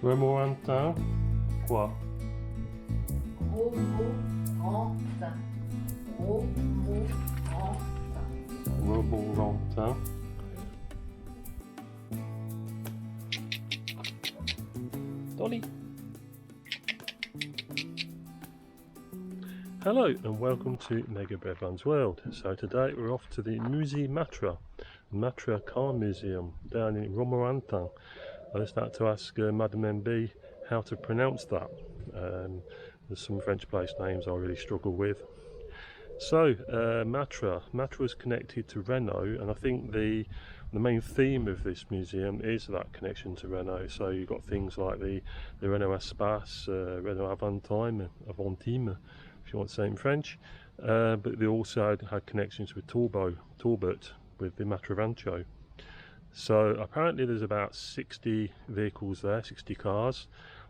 Romorantin, quoi? Romorantin. Romorantin. Romorantin. Dolly. Hello and welcome to Mega Breadvan's world. So today we're off to the Musée Matra, Matra Car Museum down in Romorantin. I just had to ask Madame MB how to pronounce that. There's some French place names I really struggle with. So Matra is connected to Renault, and I think the main theme of this museum is that connection to Renault. So you've got things like the Renault Espace, Renault Avantime, if you want to say it in French, but they also had connections with Talbot with the Matra Rancho. So apparently there's about 60 vehicles there, 60 cars.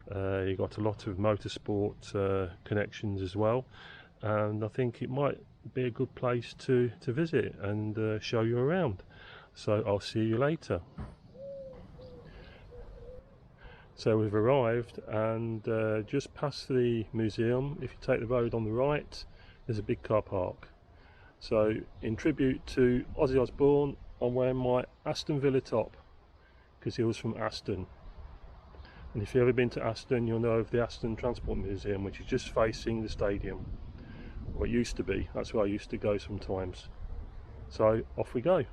You've got a lot of motorsport connections as well, and I think it might be a good place to visit and show you around. So I'll see you later. So we've arrived, and just past the museum, if you take the road on the right, there's a big car park. So in tribute to Ozzy Osbourne, I'm wearing my Aston Villa top because he was from Aston. And if you've ever been to Aston, you'll know of the Aston Transport Museum, which is just facing the stadium. Or it used to be. That's where I used to go sometimes. So off we go.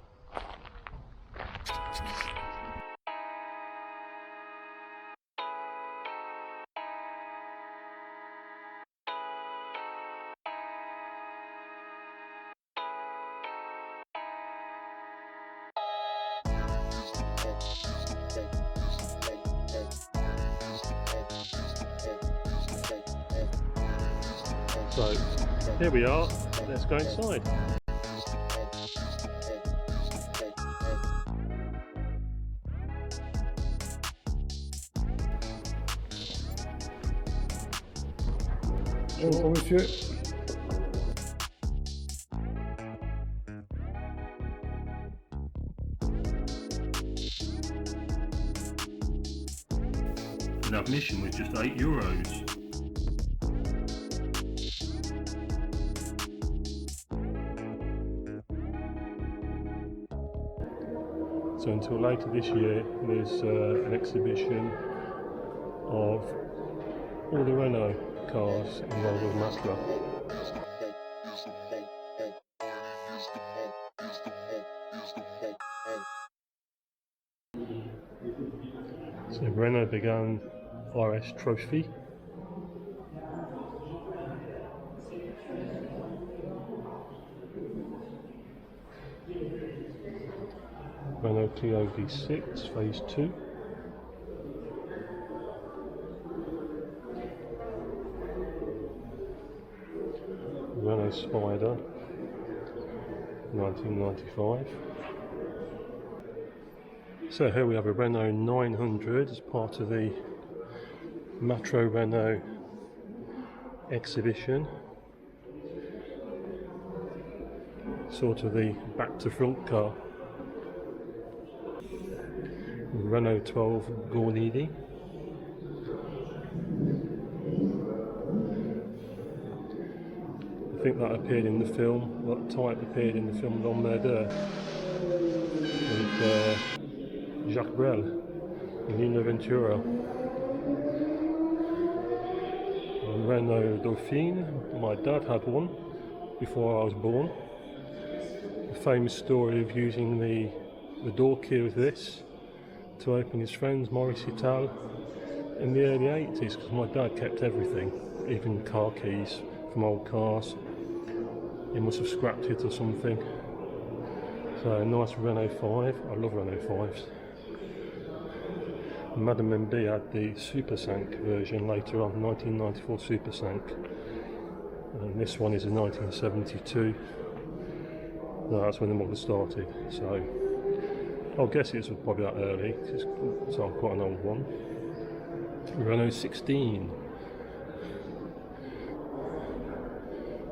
So here we are, let's go inside. Bonjour monsieur. And admission was just €8. So until later this year, there's an exhibition of all the Renault cars involved with Matra. So Renault began RS Trophy. Renault Clio V6 Phase 2. Renault Spider 1995. So here we have a Renault 900 as part of the Matra Renault exhibition. Sort of the back to front car. Renault 12 Gornidi. I think that appeared in the film, that type appeared in the film L'Homme Murder with Jacques Brel and Nina Ventura. And Renault Dauphine, my dad had one before I was born. A famous story of using the door key of this to open his friend's Maurice Ital in the early 80s, because my dad kept everything, even car keys from old cars. He must have scrapped it or something. So a nice Renault 5, I love Renault 5s. Madame MB had the Super Sank version later on, 1994 Super Sank. And this one is a 1972. No, that's when the model started, so I'll guess it's probably that early, it's quite an old one. Renault 16.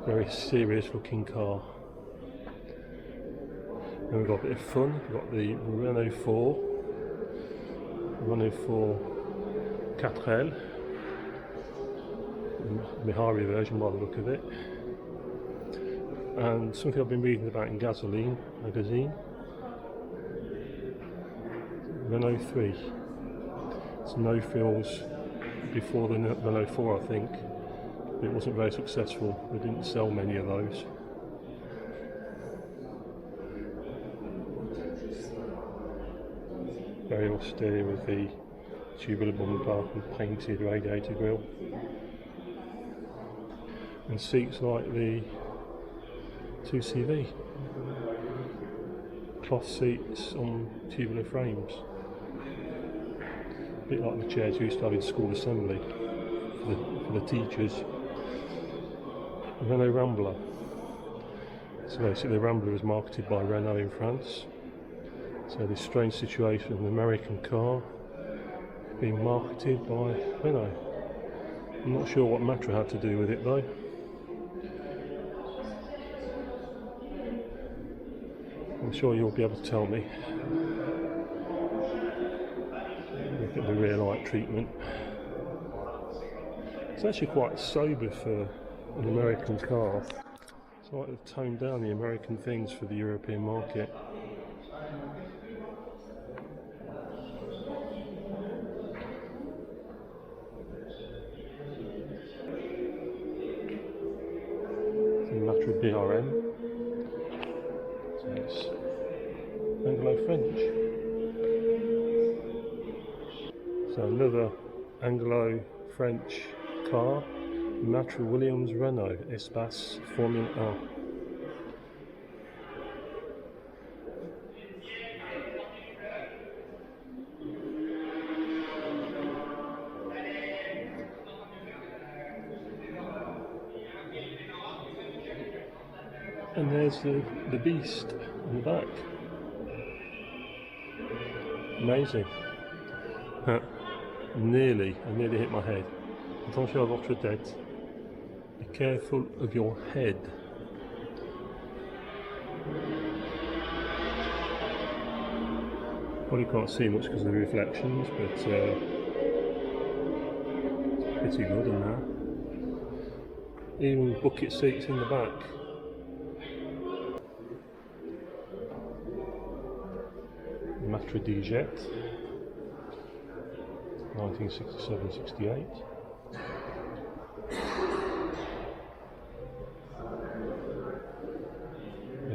Very serious looking car. And we've got a bit of fun, we've got the Renault 4 4L, the Mihari version by the look of it, and something I've been reading about in Gasoline magazine, Renault 3. It's no frills before the Renault 4, I think, but it wasn't very successful. They didn't sell many of those. Very austere with the tubular bumper and painted radiator grille, and seats like the 2CV, cloth seats on tubular frames, a bit like the chairs we used to have in school assembly for the teachers. Renault Rambler. So basically the Rambler was marketed by Renault in France. So this strange situation of an American car being marketed by Renault. I'm not sure what Matra had to do with it though. I'm sure you'll be able to tell me. Look at the rear light treatment. It's actually quite sober for an American car. It's like they've toned down the American things for the European market. Matra BRM, so it's Anglo-French. So another Anglo-French car, Matra Williams Renault Espace F1. And there's the beast in the back. Amazing. I nearly hit my head. Attention à votre tête. Be careful of your head. Probably can't see much because of the reflections, but it's pretty good in there. Even bucket seats in the back. Matra D-Jet, 1967-68.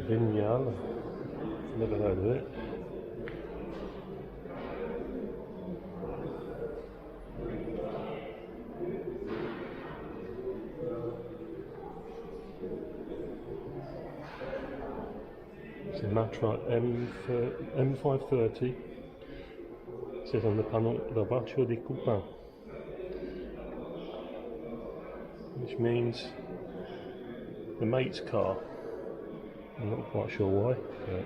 Vignale, never heard of it. It's a Matra M530. It says on the panel, La voiture des copains, which means the mate's car. I'm not quite sure why, but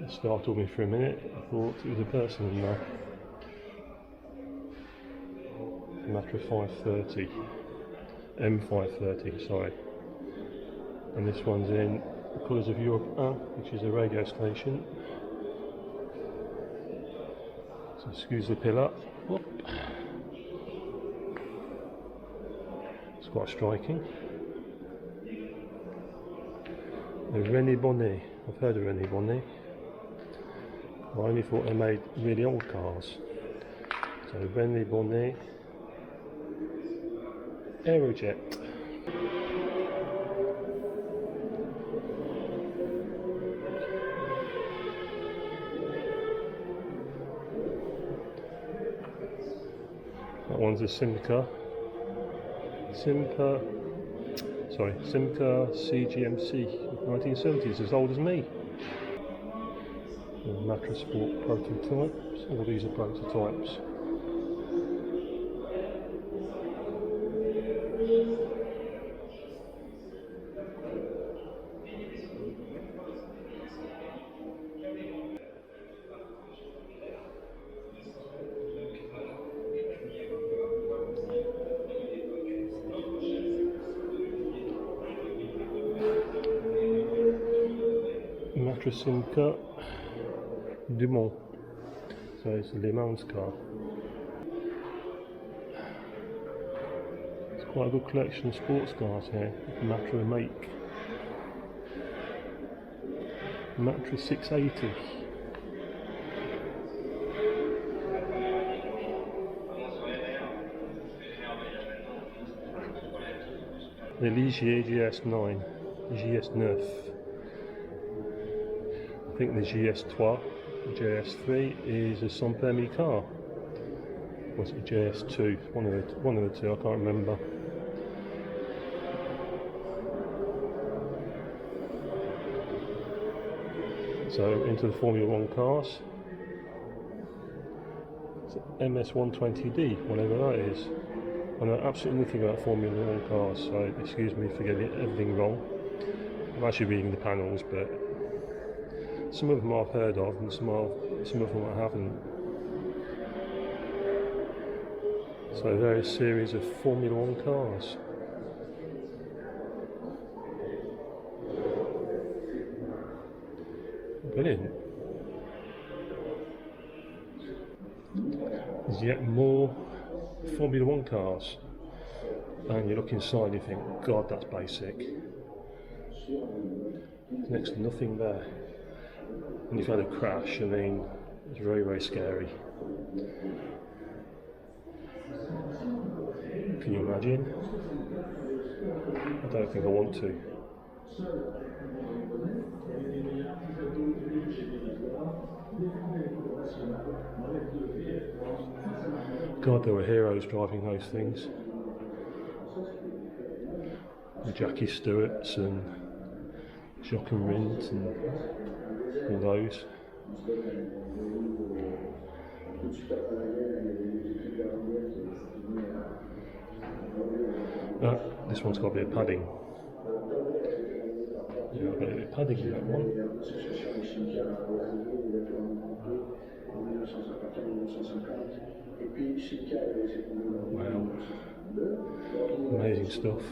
it startled me for a minute. I thought it was a person in there. Matra 530. M530, sorry. And this one's in the colours of Europe 1, which is a radio station. So excuse the pillar. Whoop. It's quite striking. The René Bonnet. I've heard of René Bonnet. I only thought they made really old cars. So René Bonnet Aerojet. That one's a Simca CGMC, 1970s, as old as me. The Matra Sport prototypes, all these are prototypes. Matra Simca du Mans. So it's a Le Mans car. It's quite a good collection of sports cars here. Matra make. Matra 680. The Ligier GS9, GS9. I think the GS3, GS3 is a sans permis car. Or was it GS2? One of the two, I can't remember. So into the Formula 1 cars. It's MS120D, whatever that is. I know absolutely nothing about Formula 1 cars, so excuse me for getting everything wrong. I'm actually reading the panels, but some of them I've heard of and some of them I haven't. So various series of Formula 1 cars. Brilliant. There's yet more Formula 1 cars, and you look inside and you think, God, that's basic. There's next to nothing there. And you've had a crash, I mean, it's very, very scary. Can you imagine? I don't think I want to. God, there were heroes driving those things. The Jackie Stewarts and Jacques and Rint and all those. This one's got a bit of padding. Yeah, a bit of padding in that one. Wow. Amazing stuff.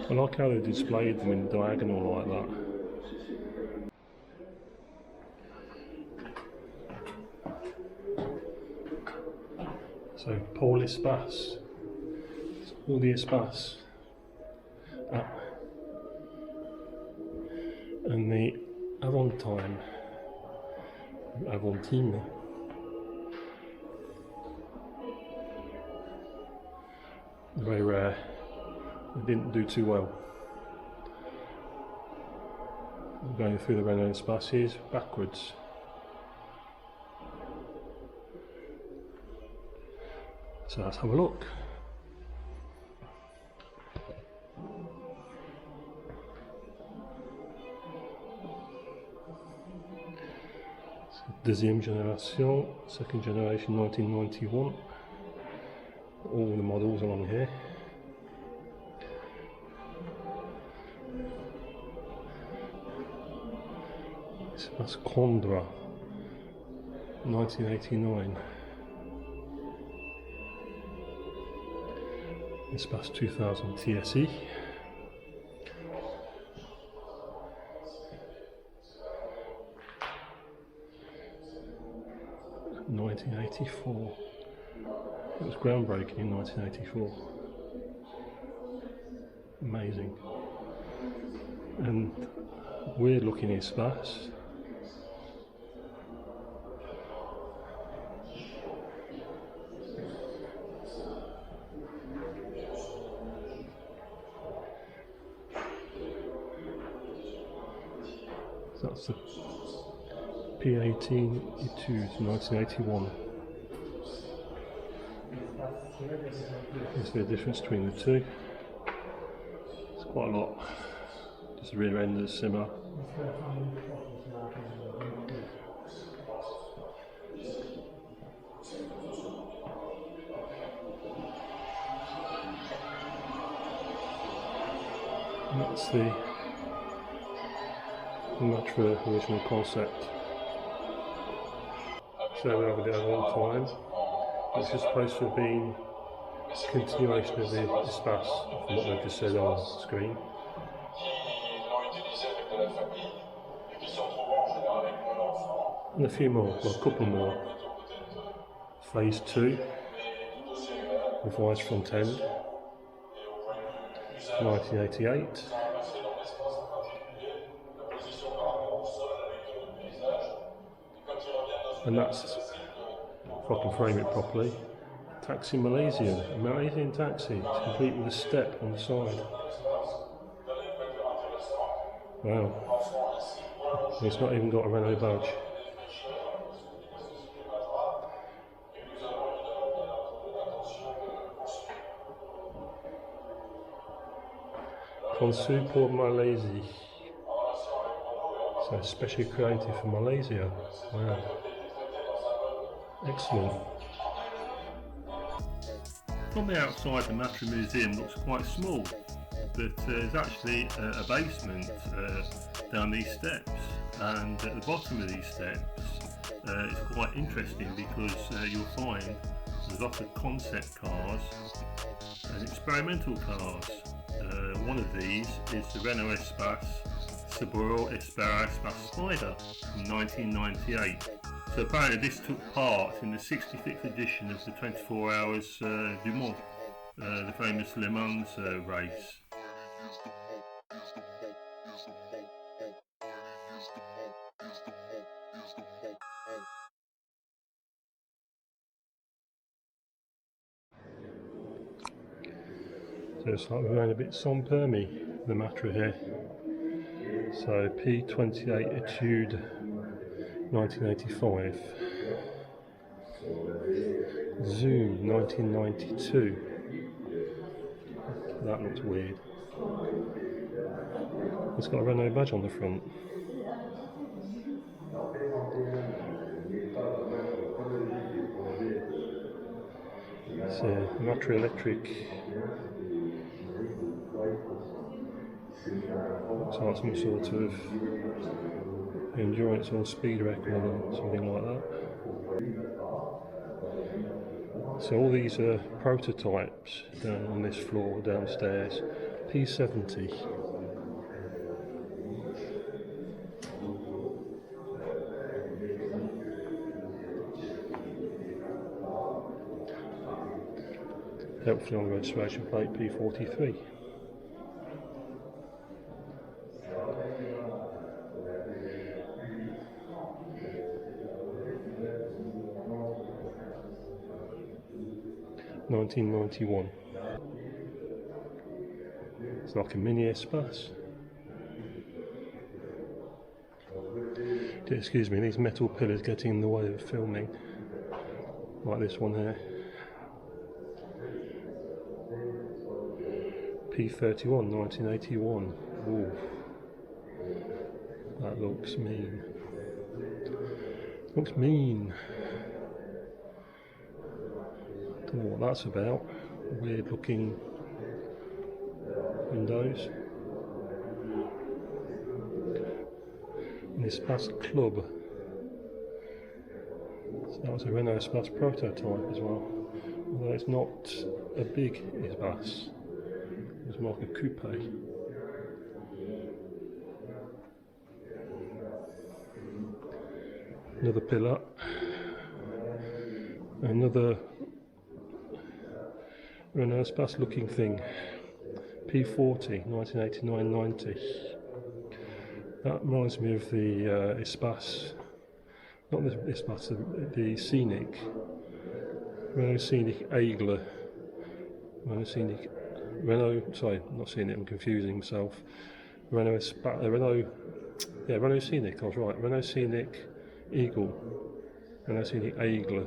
I like how they displayed them in diagonal like that. So Paul Espace, all the Espace, and the Aventine, Aventine. Very rare. They didn't do too well. Going through the Renault Espaces backwards. So let's have a look. Deuxième génération, second generation 1991. All the models along here. That's Condra, 1989. Espace 2000 TSE. (1984). It was groundbreaking in 1984. Amazing. And weird looking Espace. That's the P18 Etudes 1981. Here's the difference between the two. It's quite a lot. Just the rear end of the simmer. And that's the Matra original concept. So we have it at one time. This is supposed to have been continuation of the Espace from what we've just said on the screen. And a few more, well, a couple more. Phase 2, revised front end, 1988. And that's, if I can frame it properly, Taxi Malaysian, a Malaysian taxi. It's complete with a step on the side. Wow. And it's not even got a Renault badge. Conçu pour Malaisie. So specially created for Malaysia. Wow. Excellent. From the outside, the Matra Museum looks quite small, but there's actually a basement down these steps, and at the bottom of these steps it's quite interesting because you'll find there's lots of concept cars and experimental cars. One of these is the Renault Espace Espace Spider from 1998. So apparently this took part in the 65th edition of the 24 Hours du Mans, the famous Le Mans race. So it's like we're going a bit sans permis, the Matra here. So P28 Etude 1985, Zoom 1992, that looks weird. It's got a Renault badge on the front. It's a Matra Electric. Looks like some sort of endurance or speed record or something like that. So all these are prototypes down on this floor downstairs. P70. Helpfully on the registration plate P43. (1991). It's like a mini Espace. Excuse me, these metal pillars getting in the way of filming, like this one here. P31, 1981. Ooh, that looks mean. Looks mean. Don't know what that's about. Weird looking windows. An Espace Club. So that was a Renault Espace prototype as well. Although it's not a big Espace. It's more like a coupe. Another pillar. Another Renault Espace looking thing. P40, 1989-90. That reminds me of the Espace, not the Espace, the Scenic. Renault Scenic Aigle. Renault Scenic, sorry, not Scenic, I'm confusing myself. Renault Scenic, I was right. Renault Scenic Eagle. Renault Scenic Aigle.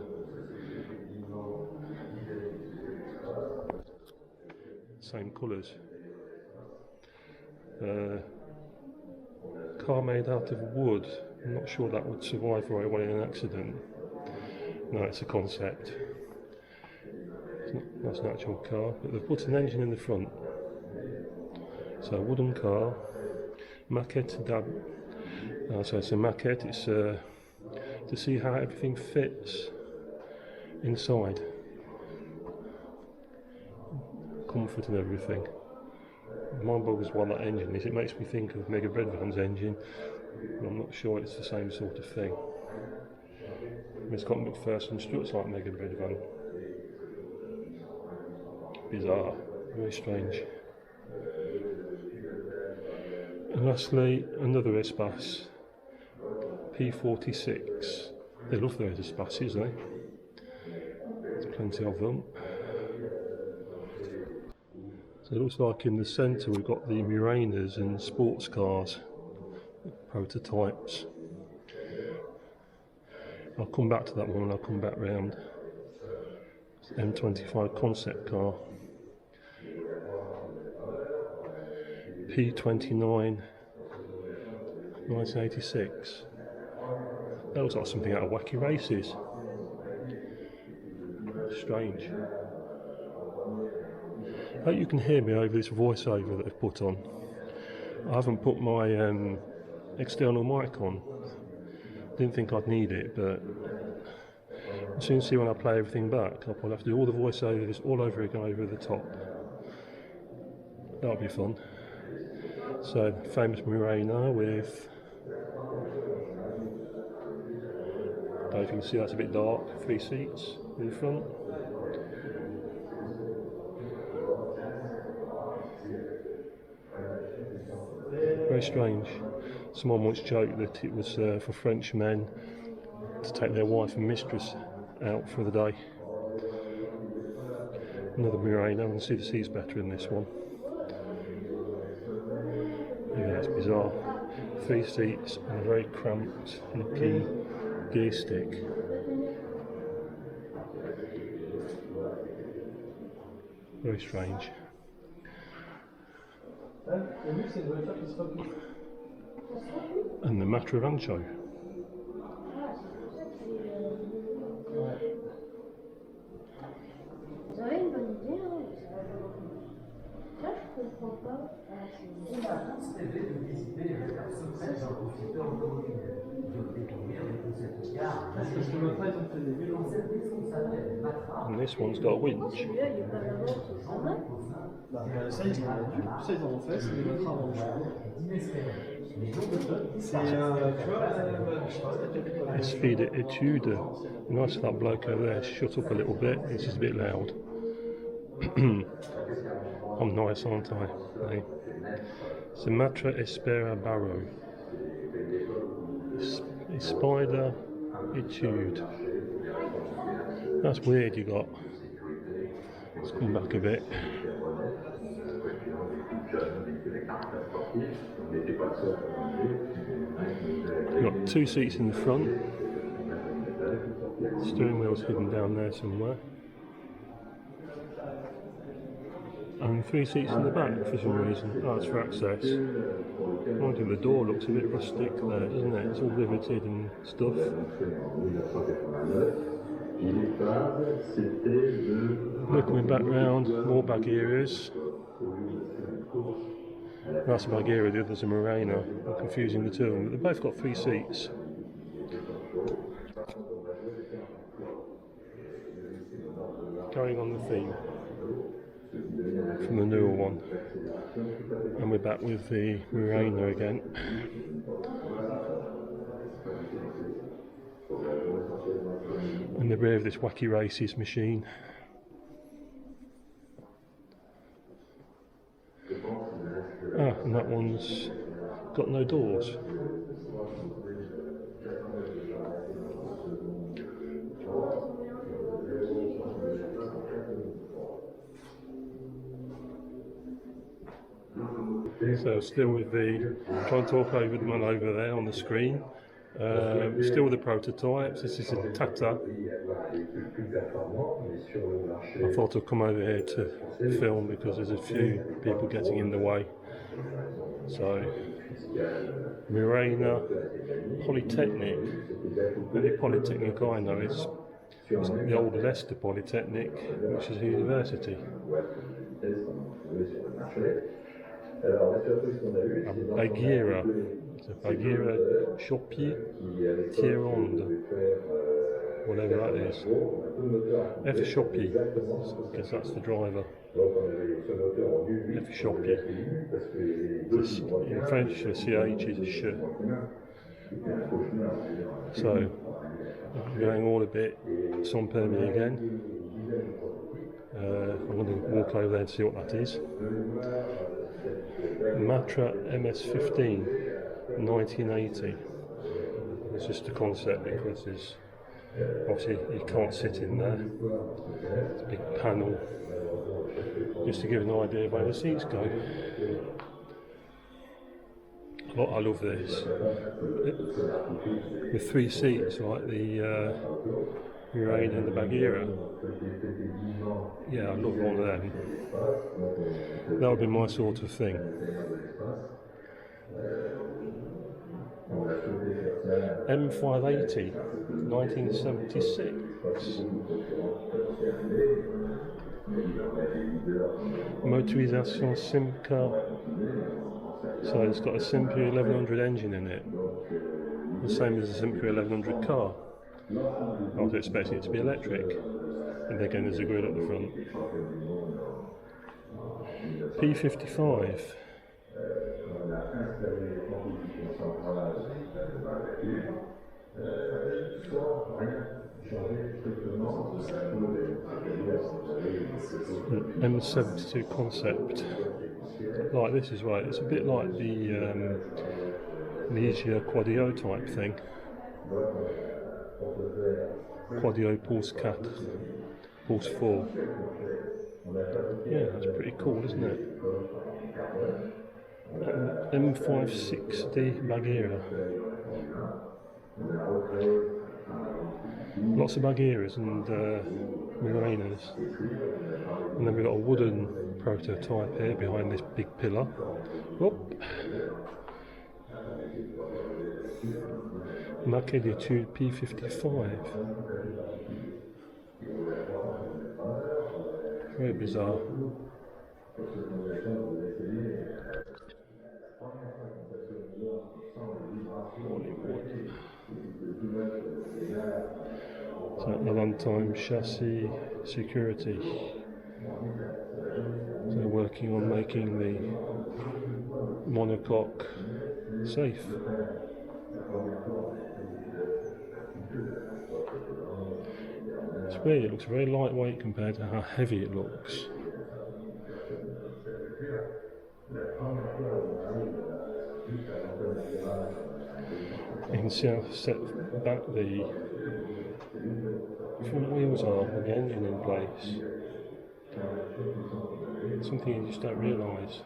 Same colours. Car made out of wood. I'm not sure that would survive very well in an accident. No, it's a concept. That's an actual car, but they've put an engine in the front. So a wooden car, maquette so it's a maquette, it's to see how everything fits inside. comfort and everything. My boggers why that engine is. It makes me think of Mega Breadvan's engine, but I'm not sure it's the same sort of thing. It's got McPherson struts like Mega Breadvan. Bizarre, very strange. And lastly, another Espace, P46. They love those Espaces, eh? There's plenty of them. So it looks like in the centre we've got the Murenas and sports cars, prototypes. I'll come back to that one when I come back round. It's the M25 concept car. P29, 1986. That looks like something out of Wacky Races. Strange. I hope you can hear me over this voiceover that I've put on. I haven't put my external mic on. Didn't think I'd need it, but as soon as see when I play everything back, I'll probably have to do all the voiceovers all over again over the top. That'll be fun. So, famous Murano with, I don't know if you can see, that's a bit dark, 3 seats in the front. Very strange. Someone once joked that it was for French men to take their wife and mistress out for the day. Another Murano, I can see the seats better in this one. Yeah, that's bizarre. 3 seats and a very cramped looking gear stick. Very strange. And the Matra Rancho. Vous avez une bonne idée, hein? Ça, je comprends pas. And this one's got a winch. Celui-là, il est pas vraiment, c'est pas mal. Ça, ils en ont fait, c'est des Matra Renault. C'est, tu vois, Speed Etude. Nice that bloke over there. Shut up a little bit. This is a bit loud. I'm nice, aren't I? Hey. It's a Matra Espera Barrow. Spider Etude. That's weird you got. Let's come back a bit. You've got 2 seats in the front. Steering wheel's hidden down there somewhere. And 3 seats in the back for some reason. Oh, it's for access. I think the door looks a bit rustic there, doesn't it? It's all riveted and stuff. Looking back round, more Bagheeras. That's a Bagheera, the other's a Murano. I'm confusing the two of them, but they've both got 3 seats. Carrying on the theme from the newer one, and we're back with the Murano again. And the rear of this Wacky Races machine. Ah, and that one's got no doors. So still with the, try and talk over the one over there on the screen. Still with the prototypes. This is a Tata. I thought I'd come over here to film because there's a few people getting in the way. So, Murano, Polytechnic. The only Polytechnic I know is the old Leicester Polytechnic, which is a university. Bagheera, it's a Bagheera Chopier Tierande, whatever that is. F Chopier, I guess that's the driver. F shoppy. In French, the CH is a sh. So, I'm going all a bit sans permis again. I'm going to walk over there and see what that is. Matra MS15, 1980. It's just a concept because there's obviously you can't sit in there. It's a big panel. Just to give an idea of where the seats go. I love this. With 3 seats, like the Rain and the Bagheera. Yeah, I love one of them. That would be my sort of thing. M580, 1976. Motorisation Simca. So it's got a Simpy 1100 engine in it, the same as the Simpy 1100 car. I was expecting it to be electric, and again there's a grill at the front. P55. M72 concept. Like this as well. It's a bit like the Legia Quadio type thing. Quadio Pulse 4. Pulse 4. Yeah, that's pretty cool, isn't it? M560 Bagheera. Lots of Bagheeras and Murenas. And then we've got a wooden prototype here behind this big pillar. Whoop. Marqué d'étude P55. Very bizarre. So the runtime chassis security. So working on making the monocoque safe. It's weird, it looks very lightweight compared to how heavy it looks. You can see how set back the front wheels are with the engine in place. Something you just don't realise.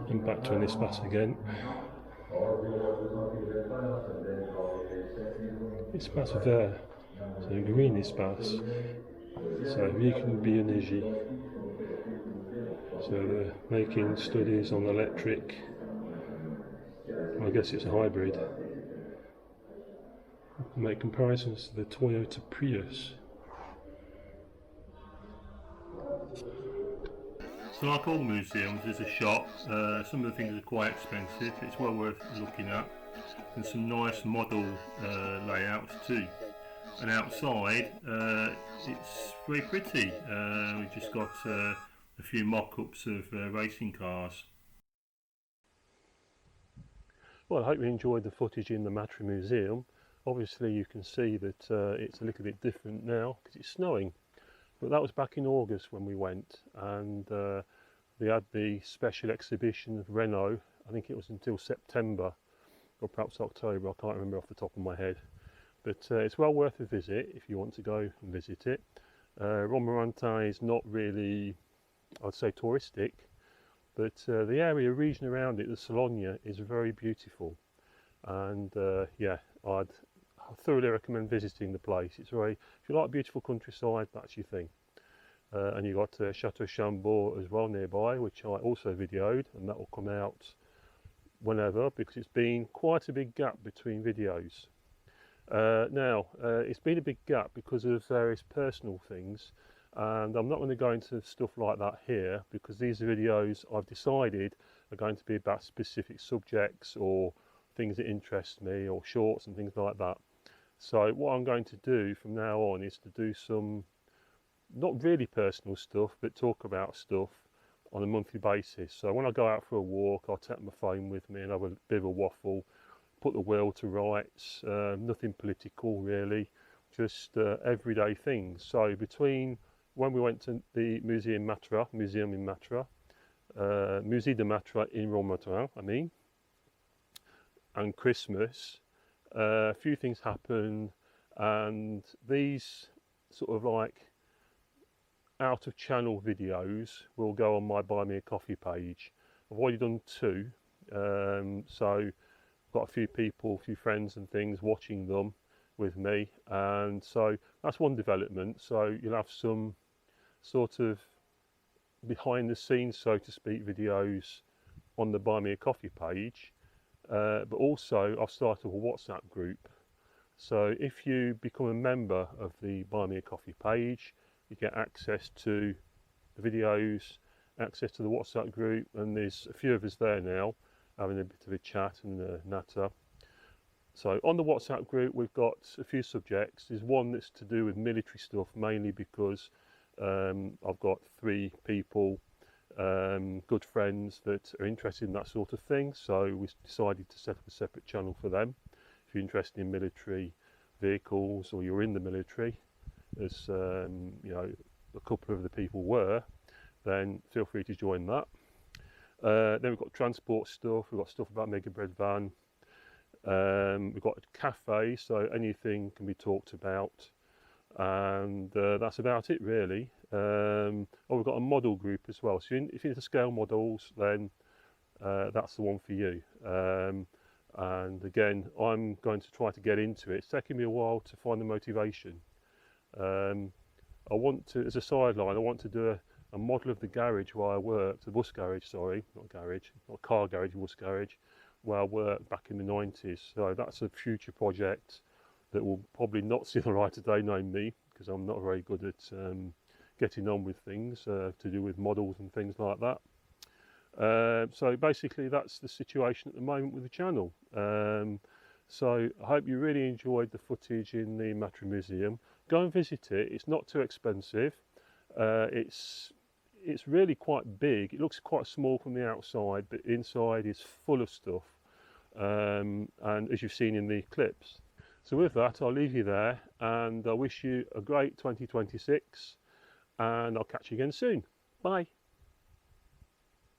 And back to an Espace again. Espace Vert, so green Espace. So véhicule bioénergie. So they're making studies on electric. I guess it's a hybrid. Make comparisons to the Toyota Prius. So like all museums, there's a shop. Some of the things are quite expensive. It's well worth looking at. And some nice model layouts too. And outside, it's very pretty. We've just got a few mock-ups of racing cars. Well, I hope you enjoyed the footage in the Matra Museum. Obviously you can see that it's a little bit different now because it's snowing. But that was back in August when we went, and they had the special exhibition of Renault. I think it was until September or perhaps October, I can't remember off the top of my head. But it's well worth a visit if you want to go and visit it. Romorantin is not really, I'd say, touristic, but the region around it, the Sologne, is very beautiful. And yeah, I'd thoroughly recommend visiting the place. It's very, if you like beautiful countryside, that's your thing. And you've got Chateau Chambord as well nearby, which I also videoed, and that will come out whenever, because it's been quite a big gap between videos. Now, it's been a big gap because of various personal things, and I'm not going to go into stuff like that here, because these videos I've decided are going to be about specific subjects or things that interest me, or shorts and things like that. So what I'm going to do from now on is to do some not really personal stuff, but talk about stuff on a monthly basis. So when I go out for a walk, I'll take my phone with me and have a bit of a waffle, put the world to rights. Nothing political really, just everyday things. So between when we went to the Musée Matra, Museum in Matra, Musée de Matra in Romorantin, I mean, and Christmas, a few things happened, and these sort of like out of channel videos will go on my Buy Me a Coffee page. I've already done 2, so I've got a few people, a few friends and things watching them with me, and so that's one development. So you'll have some sort of behind the scenes, so to speak, videos on the Buy Me a Coffee page, but also I've started a WhatsApp group. So if you become a member of the Buy Me a Coffee page, you get access to the videos, access to the WhatsApp group, and there's a few of us there now having a bit of a chat and a natter. So on the WhatsApp group we've got a few subjects. There's one that's to do with military stuff, mainly because I've got 3 people, good friends, that are interested in that sort of thing, so we decided to set up a separate channel for them. If you're interested in military vehicles or you're in the military, as you know, a couple of the people were, then feel free to join that. Then we've got transport stuff, we've got stuff about Mega Breadvan, we've got a cafe, so anything can be talked about, and that's about it really. Oh, we've got a model group as well, so if you're into scale models, then that's the one for you. And again, I'm going to try to get into it. It's taking me a while to find the motivation. I want to, as a sideline, I want to do a model of the garage where I worked, the bus garage, sorry, not garage, not car garage, bus garage, where I worked back in the 90s. So that's a future project that will probably not see the light of day, knowing me, because I'm not very good at getting on with things to do with models and things like that. So basically that's the situation at the moment with the channel. So I hope you really enjoyed the footage in the Matra Museum. Go and visit it, it's not too expensive. It's really quite big. It looks quite small from the outside, but inside is full of stuff, and as you've seen in the clips. So with that, I'll leave you there, and I wish you a great 2026, and I'll catch you again soon. Bye.